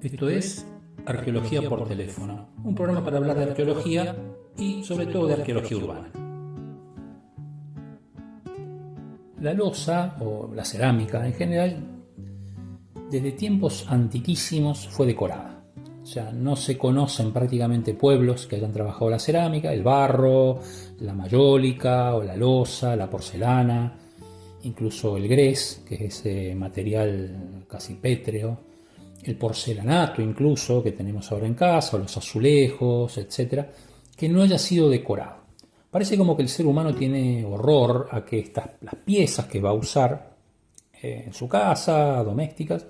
Esto es Arqueología por Teléfono, un programa para hablar de arqueología y sobre todo de arqueología urbana. La loza, o la cerámica en general, desde tiempos antiquísimos fue decorada. O sea, no se conocen prácticamente pueblos que hayan trabajado la cerámica, el barro, la mayólica o la loza, la porcelana, incluso el grés, que es ese material casi pétreo, el porcelanato incluso que tenemos ahora en casa, o los azulejos, etcétera, que no haya sido decorado. Parece como que el ser humano tiene horror a que las piezas que va a usar en su casa, domésticas,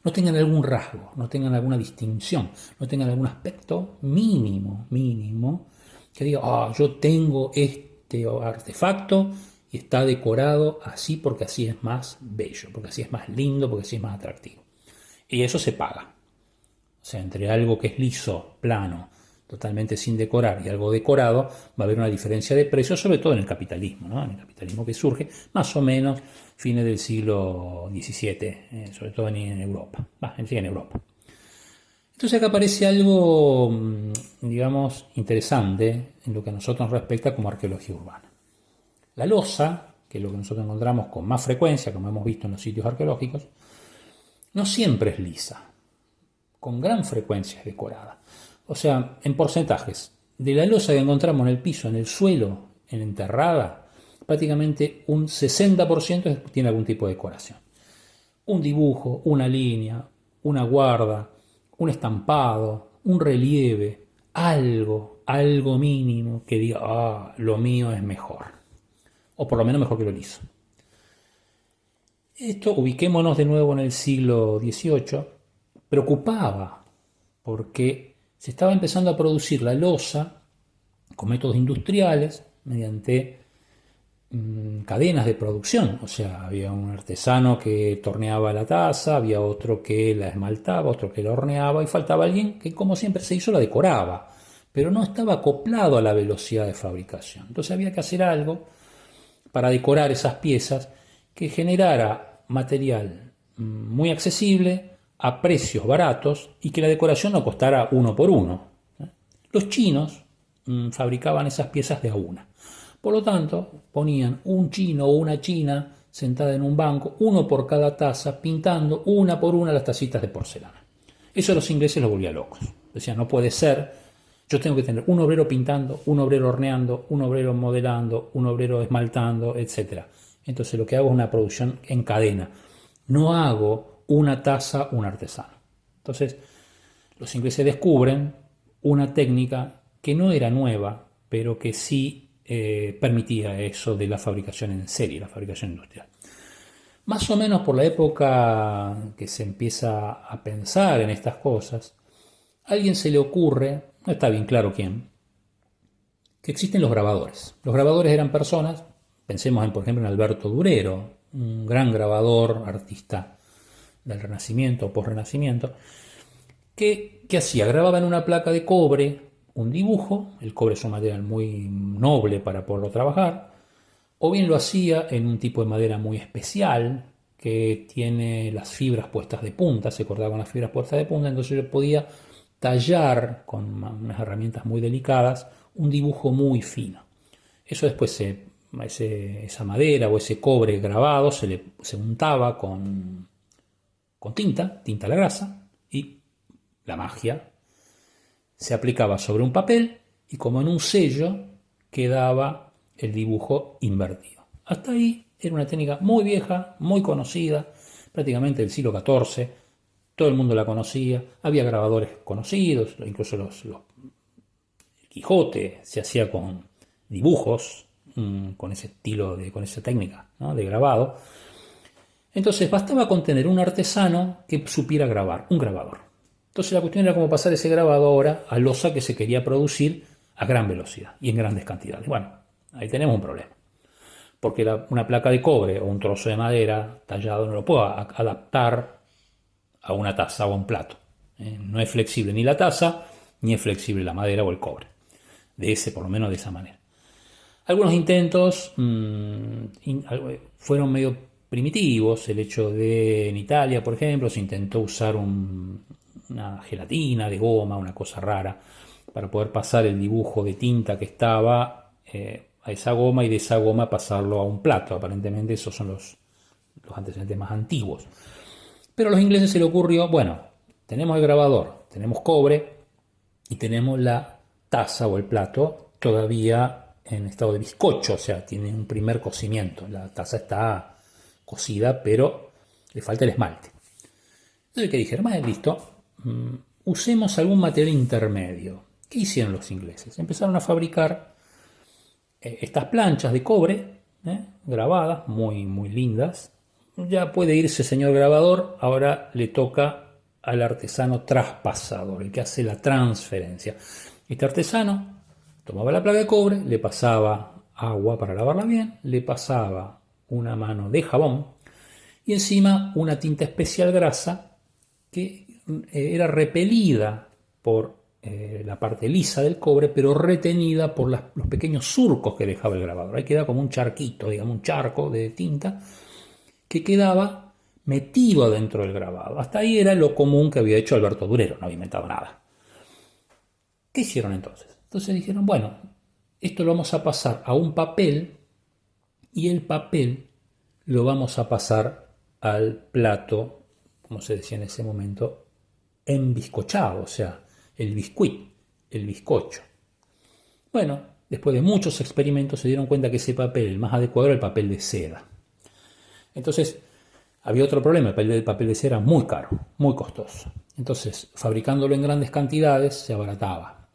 no tengan algún rasgo, no tengan alguna distinción, no tengan algún aspecto mínimo, que diga, yo tengo este artefacto y está decorado así porque así es más bello, porque así es más lindo, porque así es más atractivo. Y eso se paga. O sea, entre algo que es liso, plano, totalmente sin decorar y algo decorado, va a haber una diferencia de precio, sobre todo en el capitalismo, ¿no? En el capitalismo que surge más o menos fines del siglo XVII, sobre todo en Europa. En Europa. Entonces acá aparece algo, digamos, interesante en lo que a nosotros nos respecta como arqueología urbana. La loza, que es lo que nosotros encontramos con más frecuencia, como hemos visto en los sitios arqueológicos, no siempre es lisa, con gran frecuencia es decorada. O sea, en porcentajes, de la loza que encontramos en el piso, en el suelo, en enterrada, prácticamente un 60% tiene algún tipo de decoración. Un dibujo, una línea, una guarda, un estampado, un relieve, algo mínimo que diga, lo mío es mejor. O por lo menos mejor que lo liso. Esto, ubiquémonos de nuevo en el siglo XVIII, preocupaba porque se estaba empezando a producir la loza con métodos industriales mediante cadenas de producción. O sea, había un artesano que torneaba la taza, había otro que la esmaltaba, otro que la horneaba y faltaba alguien que, como siempre se hizo, la decoraba, pero no estaba acoplado a la velocidad de fabricación. Entonces había que hacer algo para decorar esas piezas que generara material muy accesible, a precios baratos y que la decoración no costara uno por uno. Los chinos fabricaban esas piezas de a una. Por lo tanto, ponían un chino o una china sentada en un banco, uno por cada taza, pintando una por una las tacitas de porcelana. Eso a los ingleses los volvía locos. Decían, no puede ser, yo tengo que tener un obrero pintando, un obrero horneando, un obrero modelando, un obrero esmaltando, etc. Entonces lo que hago es una producción en cadena. No hago una taza, un artesano. Entonces los ingleses descubren una técnica que no era nueva, pero que sí permitía eso de la fabricación en serie, la fabricación industrial. Más o menos por la época que se empieza a pensar en estas cosas, a alguien se le ocurre, no está bien claro quién, que existen los grabadores. Los grabadores eran personas, pensemos por ejemplo en Alberto Durero, un gran grabador, artista del Renacimiento o post-Renacimiento, que hacía, grababa en una placa de cobre un dibujo, el cobre es un material muy noble para poderlo trabajar, o bien lo hacía en un tipo de madera muy especial que tiene las fibras puestas de punta, se cortaba con las fibras puestas de punta, entonces yo podía tallar con unas herramientas muy delicadas un dibujo muy fino. Eso después esa madera o ese cobre grabado se untaba con tinta a la grasa, y la magia se aplicaba sobre un papel y como en un sello quedaba el dibujo invertido. Hasta ahí era una técnica muy vieja, muy conocida, prácticamente del siglo XIV, todo el mundo la conocía, había grabadores conocidos, incluso el Quijote se hacía con dibujos, con ese estilo, con esa técnica, ¿no?, de grabado. Entonces bastaba con tener un artesano que supiera grabar, un grabador. Entonces la cuestión era cómo pasar ese grabado ahora a loza que se quería producir a gran velocidad y en grandes cantidades. Bueno, ahí tenemos un problema, porque una placa de cobre o un trozo de madera tallado no lo puedo adaptar a una taza o a un plato. No es flexible ni la taza, ni es flexible la madera o el cobre. Por lo menos de esa manera. Algunos intentos fueron medio primitivos. El hecho de, en Italia, por ejemplo, se intentó usar un una gelatina de goma, una cosa rara, para poder pasar el dibujo de tinta que estaba a esa goma y de esa goma pasarlo a un plato. Aparentemente esos son los antecedentes más antiguos. Pero a los ingleses se le ocurrió, bueno, tenemos el grabador, tenemos cobre y tenemos la taza o el plato todavía en estado de bizcocho, o sea, tiene un primer cocimiento. La taza está cocida, pero le falta el esmalte. Entonces, ¿qué dijeron? Listo, usemos algún material intermedio. ¿Qué hicieron los ingleses? Empezaron a fabricar estas planchas de cobre, grabadas, muy, muy lindas. Ya puede irse, señor grabador, ahora le toca al artesano traspasador, el que hace la transferencia. Este artesano tomaba la placa de cobre, le pasaba agua para lavarla bien, le pasaba una mano de jabón y encima una tinta especial grasa que era repelida por la parte lisa del cobre, pero retenida por los pequeños surcos que dejaba el grabador. Ahí quedaba como un charquito, digamos, un charco de tinta que quedaba metido adentro del grabado. Hasta ahí era lo común que había hecho Alberto Durero, no había inventado nada. ¿Qué hicieron entonces? Entonces dijeron, bueno, esto lo vamos a pasar a un papel y el papel lo vamos a pasar al plato, como se decía en ese momento, embiscochado, o sea, el biscuit, el bizcocho. Bueno, después de muchos experimentos se dieron cuenta que ese papel, el más adecuado, era el papel de seda. Entonces, había otro problema, el papel de seda era muy caro, muy costoso. Entonces, fabricándolo en grandes cantidades se abarataba.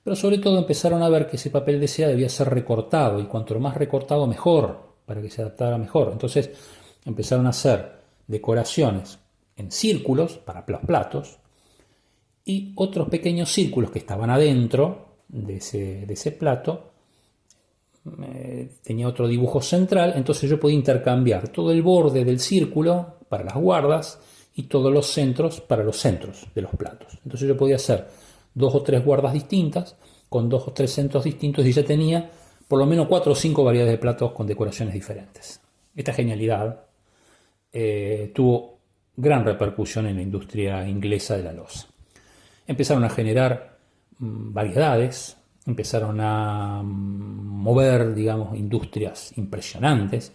Pero sobre todo empezaron a ver que ese papel de seda debía ser recortado, y cuanto más recortado mejor, para que se adaptara mejor. Entonces empezaron a hacer decoraciones en círculos para los platos y otros pequeños círculos que estaban adentro de ese plato. Tenía otro dibujo central, entonces yo podía intercambiar todo el borde del círculo para las guardas y todos los centros para los centros de los platos. Entonces yo podía hacer 2 o 3 guardas distintas con 2 o 3 centros distintos y ya tenía por lo menos 4 o 5 variedades de platos con decoraciones diferentes. Esta genialidad tuvo gran repercusión en la industria inglesa de la loza. Empezaron a generar variedades, empezaron a mover, digamos, industrias impresionantes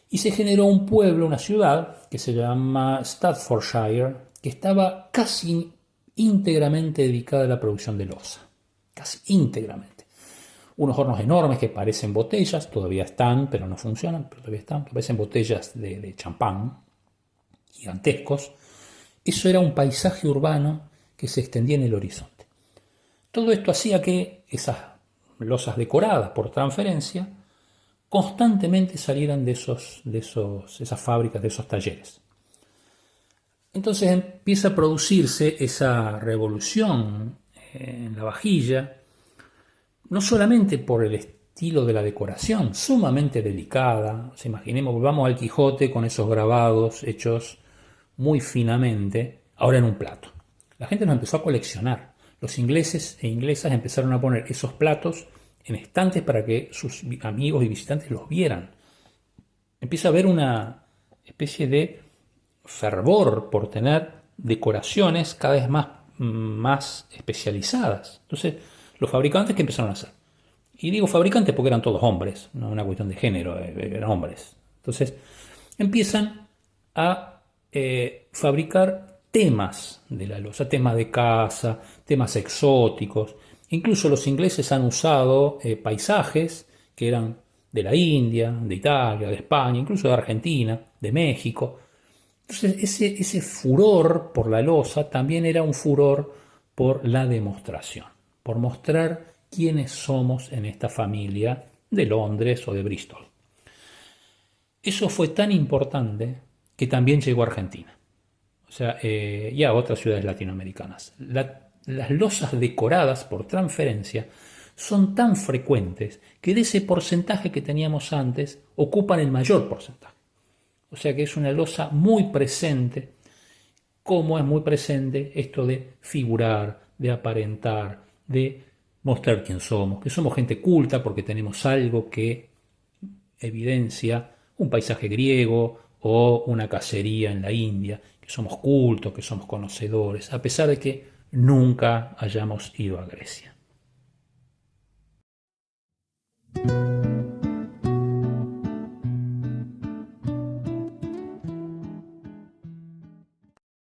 y se generó un pueblo, una ciudad que se llama Staffordshire, que estaba casi íntegramente dedicada a la producción de loza, casi íntegramente. Unos hornos enormes que parecen botellas, todavía están, pero no funcionan, pero todavía están, que parecen botellas de champán, gigantescos. Eso era un paisaje urbano que se extendía en el horizonte. Todo esto hacía que esas losas decoradas por transferencia constantemente salieran de esas fábricas, de esos talleres. Entonces empieza a producirse esa revolución en la vajilla, no solamente por el estilo de la decoración, sumamente delicada. Imaginemos, volvamos al Quijote con esos grabados hechos muy finamente, ahora en un plato. La gente los empezó a coleccionar. Los ingleses e inglesas empezaron a poner esos platos en estantes para que sus amigos y visitantes los vieran. Empieza a haber una especie de fervor por tener decoraciones cada vez más especializadas. Entonces, los fabricantes, ¿qué empezaron a hacer? Y digo fabricantes porque eran todos hombres, no una cuestión de género, eran hombres. Entonces, empiezan a fabricar temas de la loza, temas de casa, temas exóticos. Incluso los ingleses han usado paisajes que eran de la India, de Italia, de España, incluso de Argentina, de México. Entonces ese furor por la loza también era un furor por la demostración, por mostrar quiénes somos en esta familia de Londres o de Bristol. Eso fue tan importante que también llegó a Argentina, o sea, y a otras ciudades latinoamericanas. Las losas decoradas por transferencia son tan frecuentes que de ese porcentaje que teníamos antes ocupan el mayor porcentaje. O sea que es una loza muy presente, como es muy presente esto de figurar, de aparentar, de mostrar quién somos, que somos gente culta porque tenemos algo que evidencia un paisaje griego, o una cacería en la India, que somos cultos, que somos conocedores, a pesar de que nunca hayamos ido a Grecia.